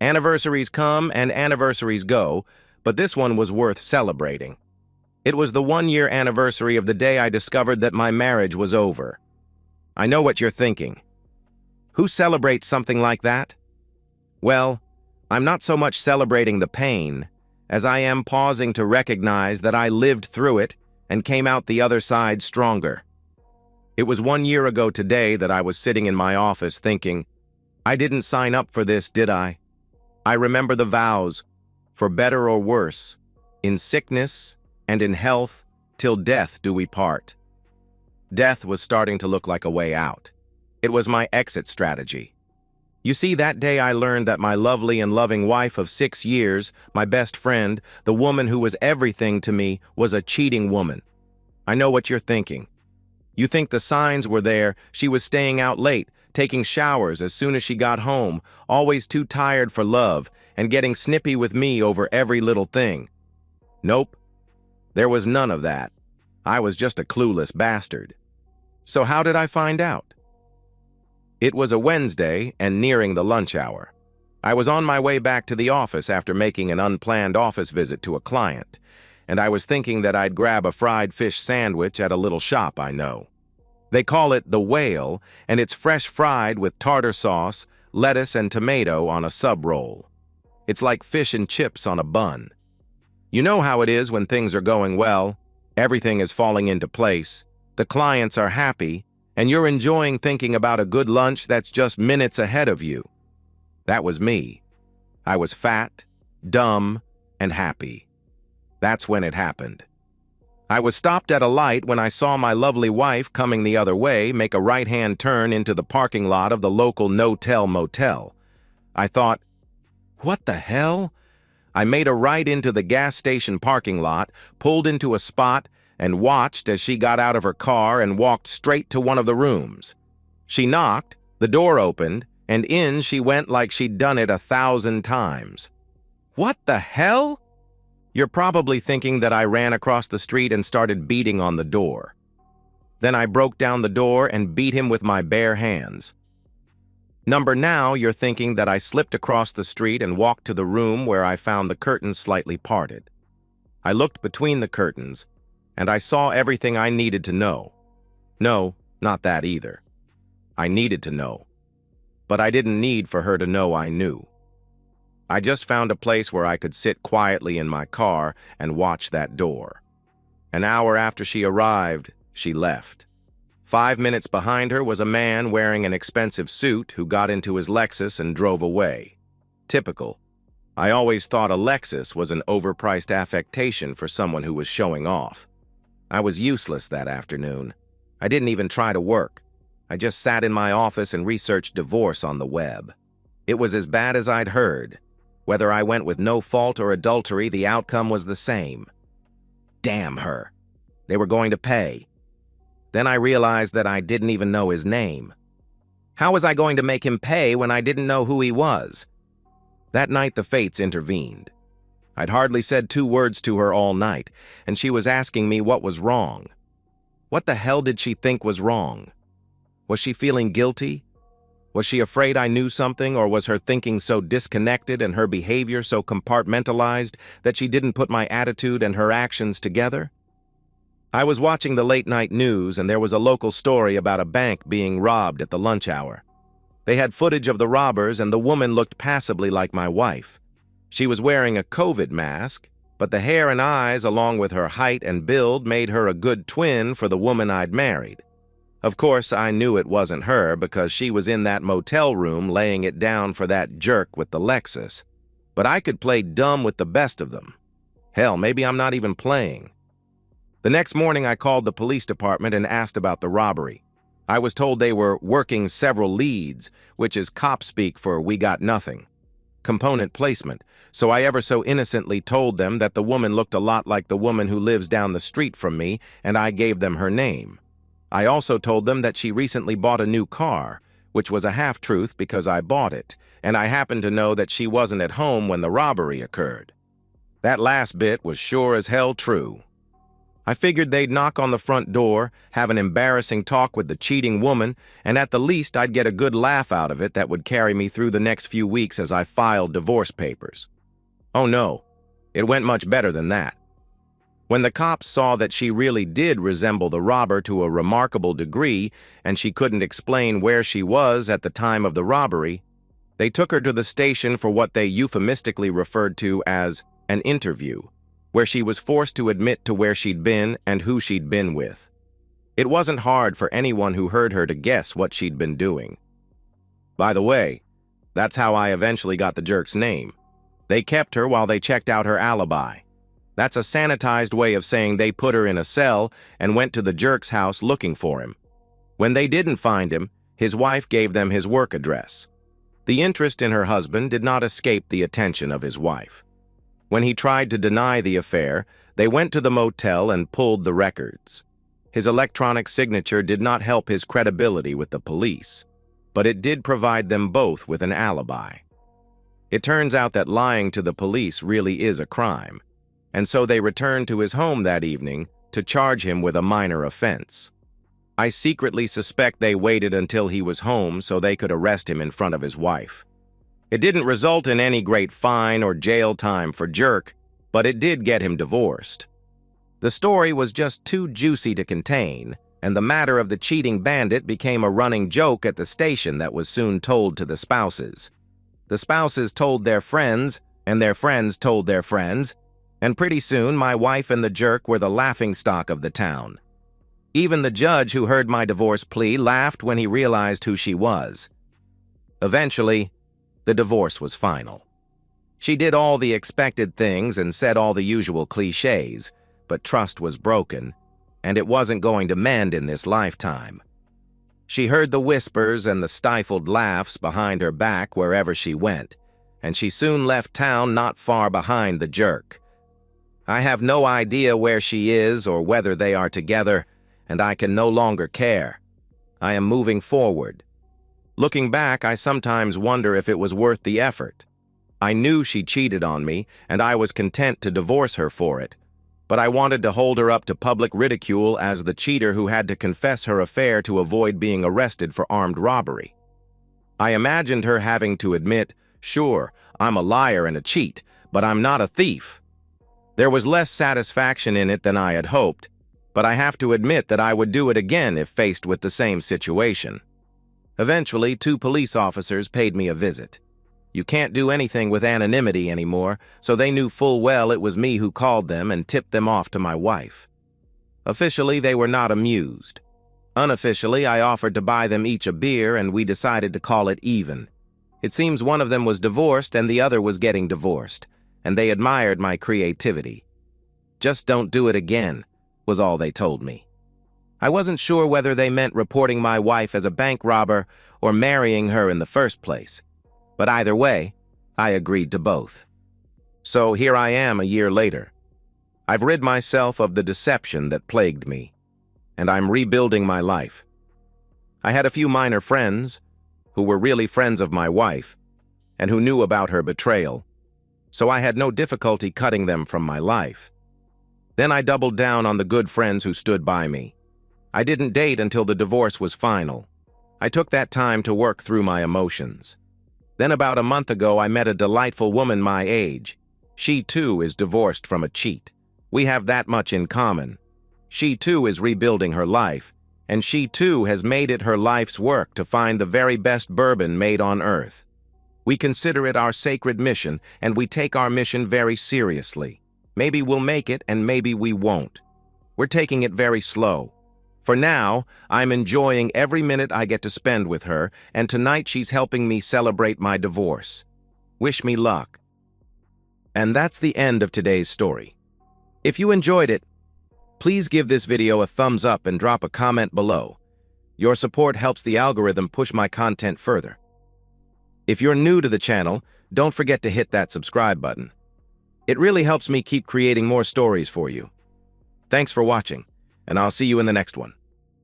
Anniversaries come and anniversaries go, but this one was worth celebrating. It was the 1-year anniversary of the day I discovered that my marriage was over. I know what you're thinking. Who celebrates something like that? Well, I'm not so much celebrating the pain as I am pausing to recognize that I lived through it and came out the other side stronger. It was 1 year ago today that I was sitting in my office thinking, I didn't sign up for this, did I? I remember the vows, for better or worse, in sickness and in health, till death do we part. Death was starting to look like a way out. It was my exit strategy. You see, that day I learned that my lovely and loving wife of 6 years, my best friend, the woman who was everything to me, was a cheating woman. I know what you're thinking. You think the signs were there. She was staying out late, taking showers as soon as she got home, always too tired for love, and getting snippy with me over every little thing. Nope. There was none of that. I was just a clueless bastard. So how did I find out? It was a Wednesday and nearing the lunch hour. I was on my way back to the office after making an unplanned office visit to a client, and I was thinking that I'd grab a fried fish sandwich at a little shop I know. They call it the Whale, and it's fresh fried with tartar sauce, lettuce, and tomato on a sub roll. It's like fish and chips on a bun. You know how it is when things are going well, everything is falling into place, the clients are happy, and you're enjoying thinking about a good lunch that's just minutes ahead of you. That was me. I was fat, dumb, and happy. That's when it happened. I was stopped at a light when I saw my lovely wife coming the other way make a right-hand turn into the parking lot of the local no-tell motel. I thought, what the hell? I made a right into the gas station parking lot, pulled into a spot, and watched as she got out of her car and walked straight to one of the rooms. She knocked, the door opened, and in she went like she'd done it 1,000 times. What the hell? You're probably thinking that I ran across the street and started beating on the door. Then I broke down the door and beat him with my bare hands. Now you're thinking that I slipped across the street and walked to the room where I found the curtains slightly parted. I looked between the curtains, and I saw everything I needed to know. No, not that either. I needed to know. But I didn't need for her to know I knew. I just found a place where I could sit quietly in my car and watch that door. An hour after she arrived, she left. 5 minutes behind her was a man wearing an expensive suit who got into his Lexus and drove away. Typical. I always thought a Lexus was an overpriced affectation for someone who was showing off. I was useless that afternoon. I didn't even try to work. I just sat in my office and researched divorce on the web. It was as bad as I'd heard. Whether I went with no fault or adultery, the outcome was the same. Damn her. They were going to pay. Then I realized that I didn't even know his name. How was I going to make him pay when I didn't know who he was? That night the fates intervened. I'd hardly said 2 words to her all night, and she was asking me what was wrong. What the hell did she think was wrong? Was she feeling guilty? Was she afraid I knew something, or was her thinking so disconnected and her behavior so compartmentalized that she didn't put my attitude and her actions together? I was watching the late-night news, and there was a local story about a bank being robbed at the lunch hour. They had footage of the robbers, and the woman looked passably like my wife. She was wearing a COVID mask, but the hair and eyes, along with her height and build, made her a good twin for the woman I'd married. Of course, I knew it wasn't her because she was in that motel room laying it down for that jerk with the Lexus. But I could play dumb with the best of them. Hell, maybe I'm not even playing. The next morning, I called the police department and asked about the robbery. I was told they were working several leads, which is cop speak for we got nothing. Component placement, so I ever so innocently told them that the woman looked a lot like the woman who lives down the street from me, and I gave them her name. I also told them that she recently bought a new car, which was a half-truth because I bought it, and I happened to know that she wasn't at home when the robbery occurred. That last bit was sure as hell true. I figured they'd knock on the front door, have an embarrassing talk with the cheating woman, and at the least I'd get a good laugh out of it that would carry me through the next few weeks as I filed divorce papers. Oh no, it went much better than that. When the cops saw that she really did resemble the robber to a remarkable degree and she couldn't explain where she was at the time of the robbery, they took her to the station for what they euphemistically referred to as an interview, where she was forced to admit to where she'd been and who she'd been with. It wasn't hard for anyone who heard her to guess what she'd been doing. By the way, that's how I eventually got the jerk's name. They kept her while they checked out her alibi. That's a sanitized way of saying they put her in a cell and went to the jerk's house looking for him. When they didn't find him, his wife gave them his work address. The interest in her husband did not escape the attention of his wife. When he tried to deny the affair, they went to the motel and pulled the records. His electronic signature did not help his credibility with the police, but it did provide them both with an alibi. It turns out that lying to the police really is a crime, and so they returned to his home that evening to charge him with a minor offense. I secretly suspect they waited until he was home so they could arrest him in front of his wife. It didn't result in any great fine or jail time for Jerk, but it did get him divorced. The story was just too juicy to contain, and the matter of the cheating bandit became a running joke at the station that was soon told to the spouses. The spouses told their friends, and their friends told their friends, and pretty soon my wife and the jerk were the laughingstock of the town. Even the judge who heard my divorce plea laughed when he realized who she was. Eventually, the divorce was final. She did all the expected things and said all the usual cliches, but trust was broken, and it wasn't going to mend in this lifetime. She heard the whispers and the stifled laughs behind her back wherever she went, and she soon left town not far behind the jerk. I have no idea where she is or whether they are together, and I can no longer care. I am moving forward. Looking back, I sometimes wonder if it was worth the effort. I knew she cheated on me, and I was content to divorce her for it, but I wanted to hold her up to public ridicule as the cheater who had to confess her affair to avoid being arrested for armed robbery. I imagined her having to admit, "Sure, I'm a liar and a cheat, but I'm not a thief." There was less satisfaction in it than I had hoped, but I have to admit that I would do it again if faced with the same situation. Eventually, 2 police officers paid me a visit. You can't do anything with anonymity anymore, so they knew full well it was me who called them and tipped them off to my wife. Officially, they were not amused. Unofficially, I offered to buy them each a beer and we decided to call it even. It seems one of them was divorced and the other was getting divorced, and they admired my creativity. "Just don't do it again," was all they told me. I wasn't sure whether they meant reporting my wife as a bank robber or marrying her in the first place, but either way, I agreed to both. So here I am a year later. I've rid myself of the deception that plagued me, and I'm rebuilding my life. I had a few minor friends who were really friends of my wife and who knew about her betrayal, so I had no difficulty cutting them from my life. Then I doubled down on the good friends who stood by me. I didn't date until the divorce was final. I took that time to work through my emotions. Then about a month ago, I met a delightful woman my age. She too is divorced from a cheat. We have that much in common. She too is rebuilding her life, and she too has made it her life's work to find the very best bourbon made on earth. We consider it our sacred mission, and we take our mission very seriously. Maybe we'll make it, and maybe we won't. We're taking it very slow. For now, I'm enjoying every minute I get to spend with her, and tonight she's helping me celebrate my divorce. Wish me luck. And that's the end of today's story. If you enjoyed it, please give this video a thumbs up and drop a comment below. Your support helps the algorithm push my content further. If you're new to the channel, don't forget to hit that subscribe button. It really helps me keep creating more stories for you. Thanks for watching, and I'll see you in the next one.